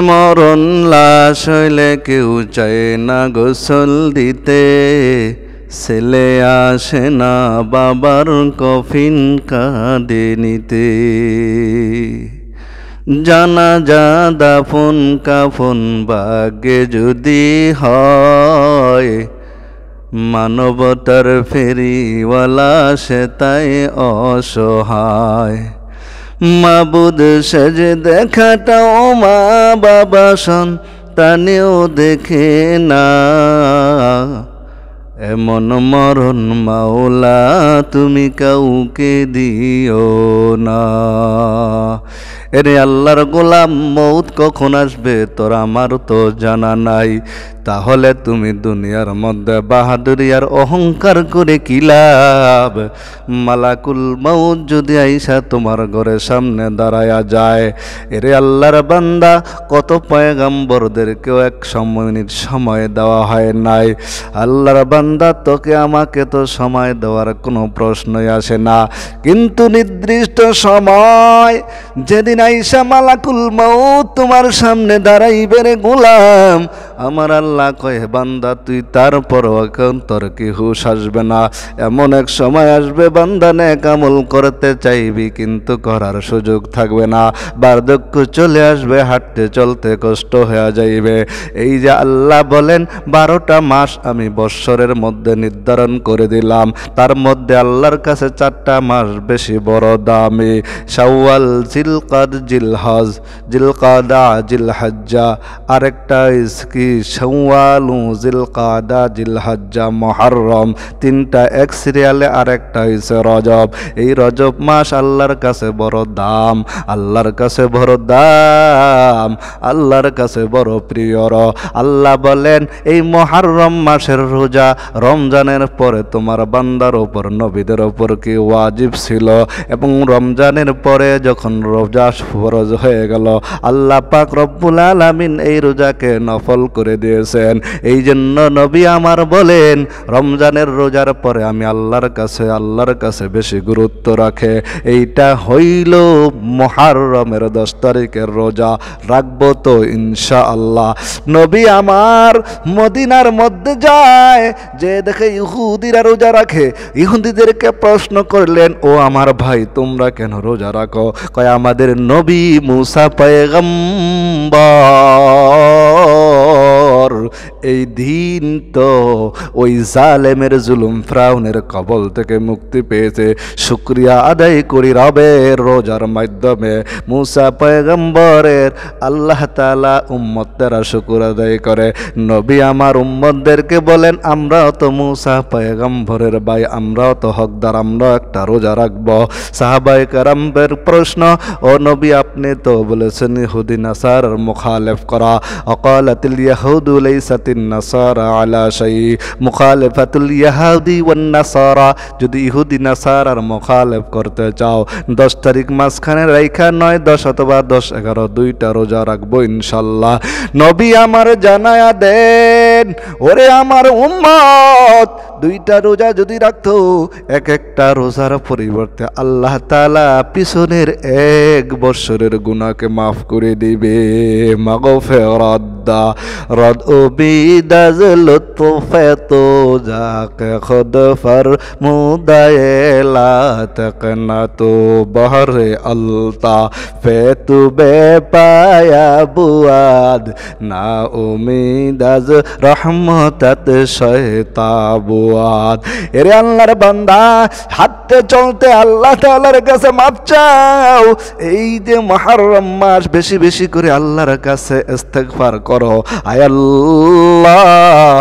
মরণ লাশ হইলে কেউ চায় না গোসল দিতে, ছেলে আসে না বাবার কফিন কাঁধে নিতে। জানাজা দাফন কাফন ভাগ্যে যদি হয়, মানবতার ফেরিওয়ালা সে তাই অসহায়। মাবুদ সেজে দেখাটাও মা বাবা সন্তানেও দেখে না, এমন মরণ মাওলা তুমি কাউকে দিও না। এরে আল্লাহর গোলাম, মৌত কখন আসবে তোর আমার তো জানা নাই, তাহলে তুমি দুনিয়ার মধ্যে বাহাদুরি আর অহংকার করে কি লাভ? মালাকুল মৌত যদি আইসা তোমার ঘরের সামনে দাঁড়ায়া যায়, এরে আল্লাহর বান্দা, কত পয়গম্বরদেরকেও এক সময় দেওয়া হয় নাই। আল্লাহর বান্দা, তোকে আমাকে তো সময় দেওয়ার কোনো প্রশ্নই আসে না, কিন্তু নির্দিষ্ট সময় যেদিন আইসা মালাকুল মৌত তোমার সামনে দাঁড়াইবে রে গোলাম, আমার আল্লাহ কয় বান্দা তুই তারপরও এখন তোর কি হুশ আসবে না? এমন এক সময় আসবে বান্দা নেক আমল করতে চাইবি কিন্তু করার সুযোগ থাকবে না, বার্ধক্য চলে আসবে, হাঁটতে চলতে কষ্ট হয়ে যাইবে। এই যে আল্লাহ বলেন 12টা মাস আমি বৎসরের মধ্যে নির্ধারণ করে দিলাম, তার মধ্যে আল্লাহর কাছে 4টা মাস বেশি বড় দামি, শাওয়াল, জিলকাদ, জিলহজ, জিলকাদা, জিলহজ্জা, আরেকটা কি শাওয়াল, জিলকাদা, জিলহজ্জা, মুহররম, 3টা এক সিরিয়ালে, আরেকটা হইছে রজব। এই রজব মাস আল্লাহর কাছে বড় দাম, আল্লাহর কাছে বড় দাম, আল্লাহর কাছে বড় প্রিয়। আল্লাহ বলেন এই মুহররম মাসের রোজা রমজানের পরে তোমার বান্দার উপর, নবীদের উপর কি ওয়াজিব ছিল, এবং রমজানের পরে যখন রোজা ফরজ হয়ে গেল, আল্লাহ পাক রব্বুল আলামিন এই রোজাকে নফল করে দিয়েছেন। এই জন্য নবী আমার বলেন রমজানের রোজার পরে আমি আল্লাহর কাছে বেশি গুরুত্ব রাখে। এইটা হইল মুহররমের 10 তারিখের রোজা, রাখবো তো ইনশাআল্লাহ। নবী আমার মদিনার মধ্যে যায়, যে দেখে ইহুদিরা রোজা রাখে, ইহুদিদেরকে প্রশ্ন করলেন, ও আমার ভাই তোমরা কেন রোজা রাখো? কয় আমাদের নবী মুসা পয়গম্বর এই দিন তো ওই জালেমের জুলুম ফিরআউনের কবল থেকে মুক্তি পেয়েছে, শুকরিয়া আদায় করি রবের রোজার মাধ্যমে। মুসা পয়গম্বরের আল্লাহ তাআলা উম্মতরা শুকর আদায় করে। নবী আমার উম্মতদেরকে বলেন আমরাও তো মুসা পয়গম্বরের ভাই, আমরাও তো হকদার, আমরাও একটা রোজা রাখবো। সাহাবায়ে কেরামের প্রশ্ন, ও নবী আপনি তো বলেছেন ইহুদি নাসারার মুখালেফ করা, অকালাতিল ইয়াহুদু লাইসাতিন নাসারা আলা শাই, মুখালেফাতুল ইয়াহুদি ওয়ান নাসারা, যদি ইহুদি নাসারার মুখালেফ করতে চাও 10 তারিখ মাঝখানে রাইখা 9, 10 অথবা 10, 11 2টা রোজা রাখবো ইনশাআল্লাহ। নবী আমার জানায়া দেন, ওরে আমার উম্মত 2টা রোজা যদি রাখতো, এক একটা রোজার পরিবর্তে আল্লাহ তাআলা পিছনের 1 বছরের গুনাহকে মাফ করে দিবে। মাগফিরাত রদ ও বিদাজ লুতফাতো যাকে খুদ ফর মুদায়লা তকনা তো বহরে আলতা ফেতু বে পায়া বুয়াদ না উমিদাজ রহমতাত শয়তাবুয়াদ। এরে আল্লাহর বান্দা, হাঁটতে চলতে আল্লাহ তাআলার কাছে মাপ চাও। এই যে মুহররম মাস বেশি বেশি করে আল্লাহর কাছে ইস্তেগফার করো, আয় আল্লাহ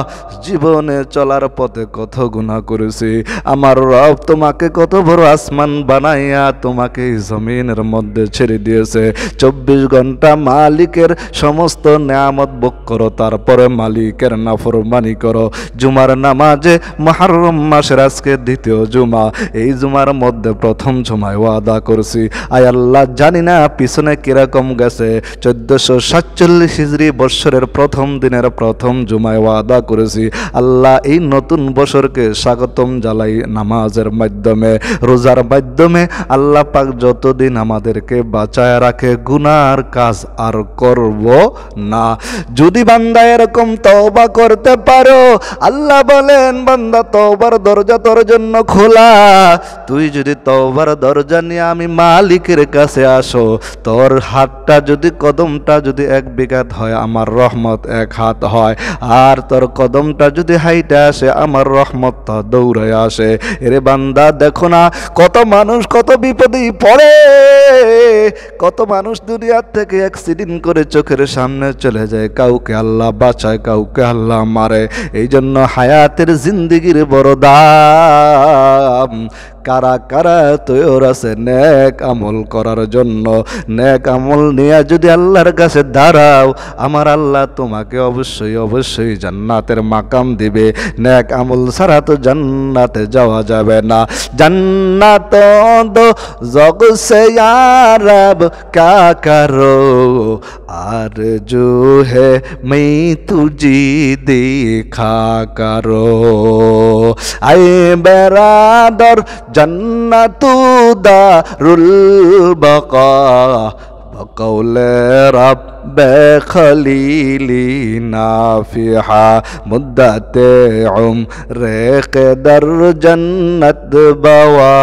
জীবনে চলার পথে কত গুনাহ করেছি, আমার রব তোমাকে কত বড় আসমান বানাইয়া তোমাকে জমিনের মধ্যে ছেড়ে দিয়েছে। 24 ঘন্টা মালিকের সমস্ত নেয়ামত ভোগ করো, তারপরে মালিকের নাফরমানি করো। জুমার নামাজে মুহররম মাসের আজকে দ্বিতীয় জুমা, এই জুমার মধ্যে প্রথম জুমায় ওয়াদা করছি, আয় আল্লাহ জানি না পিছনে কিরকম গেছে, 1447 হিজরি বৎসরের প্রথম দিনের প্রথম জুমায় ওয়াদা করেছি, আল্লাহ এই নতুন বছরকে স্বাগতম জানাই নামাজের মাধ্যমে, রোজার মাধ্যমে। আল্লাহ পাক যতদিন আমাদেরকে বাঁচায় রাখে গুনার কাজ আর করব না। যদি বান্দা এরকম তওবা করতে পারো, আল্লাহ বলেন বান্দা তওবার দরজা তোর জন্য খোলা। তুই যদি তওবার দরজা নিয়ে আমি মালিকের কাছে আসো, তোর হাতটা যদি কদমটা যদি 1 বিঘাত হয় আমার রহমত 1 হাত হয়, আর তোর কদমটা যদি হাইটে আসে আমার রহমতটা দৌড়ে আসে। এরে বান্দা দেখো না কত মানুষ কত বিপদে পড়ে, কত মানুষ দুনিয়ার থেকে অ্যাক্সিডেন্ট করে চোখের সামনে চলে যায়, কাউকে আল্লাহ বাঁচায় কাউকে আল্লাহ মারে। এই জন্য হায়াতের জিন্দিগির বড় দাম। কারা কারা তৈর আছে নেক আমল করার জন্য? নেক আমল নিয়ে যদি আল্লাহর কাছে দাঁড়াও, আমার আল্লাহ তোমাকে অবশ্যই অবশ্যই জান্নাতের মাকাম দিবে। নেক আমল ছাড়া তো জান্নাতে যাওয়া যাবে না। জান্নাত দো জগ সে ইয়া রব ক্যা করো, আরজু হে मैं तुझी देखा करो। आए बेरादर जन्नतु दारुल बका, बकौले रब खलीली नाफिहा, मुद्दते उम्र के दर जन्नत बवा।